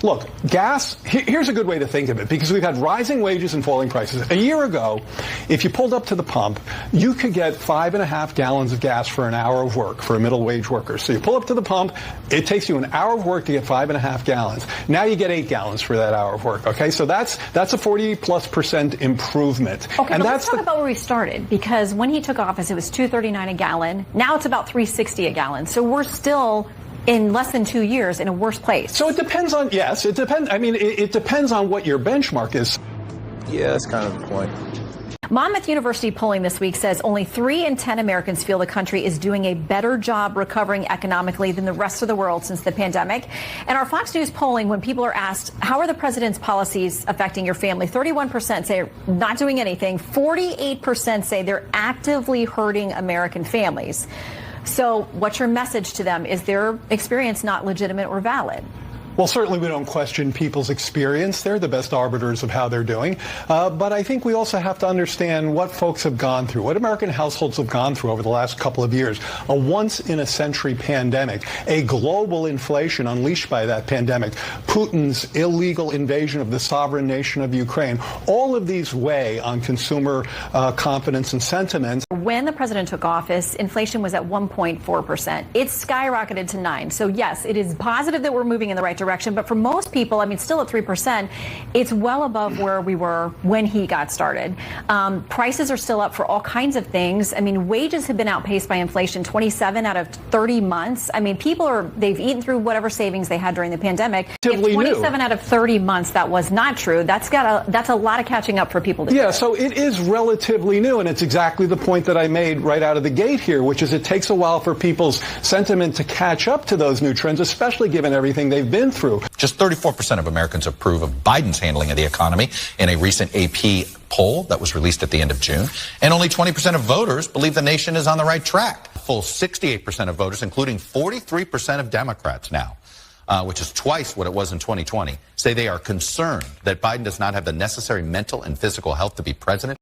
Look, gas, here's a good way to think of it, because we've had rising wages and falling prices. A year ago, if you pulled up to the pump, you could get 5.5 gallons of gas for an hour of work for a middle wage worker. So you pull up to the pump, it takes you an hour of work to get 5.5 gallons. Now you get 8 gallons for that hour of work, okay? So that's a 40+% improvement. Okay, and let's talk about where we started, because when he took office, it was $2.39 a gallon. Now it's about $3.60 a gallon. So we're still, in less than 2 years, in a worse place. So it depends on, yes, it depends. I mean, it depends on what your benchmark is. Yeah, that's kind of the point. Monmouth University polling this week says only 3 in 10 Americans feel the country is doing a better job recovering economically than the rest of the world since the pandemic. And our Fox News polling, when people are asked, how are the president's policies affecting your family? 31% say not doing anything. 48% say they're actively hurting American families. So what's your message to them? Is their experience not legitimate or valid? Well, certainly we don't question people's experience. They're the best arbiters of how they're doing. But I think we also have to understand what folks have gone through, what American households have gone through over the last couple of years. A once-in-a-century pandemic, a global inflation unleashed by that pandemic, Putin's illegal invasion of the sovereign nation of Ukraine. All of these weigh on consumer confidence and sentiment. When the president took office, inflation was at 1.4%. It's skyrocketed to 9%. So, yes, it is positive that we're moving in the right direction. But for most people, I mean, still at 3%, it's well above where we were when he got started. Prices are still up for all kinds of things. I mean, wages have been outpaced by inflation 27 out of 30 months. I mean, they've eaten through whatever savings they had during the pandemic. If 27 out of 30 months, that was not true. That's a lot of catching up for people to do. Yeah, so it is relatively new, and it's exactly the point that I made right out of the gate here, which is it takes a while for people's sentiment to catch up to those new trends, especially given everything they've been through. Just 34% of Americans approve of Biden's handling of the economy in a recent AP poll that was released at the end of June. And only 20% of voters believe the nation is on the right track. Full 68% of voters, including 43% of Democrats now, which is twice what it was in 2020, say they are concerned that Biden does not have the necessary mental and physical health to be president.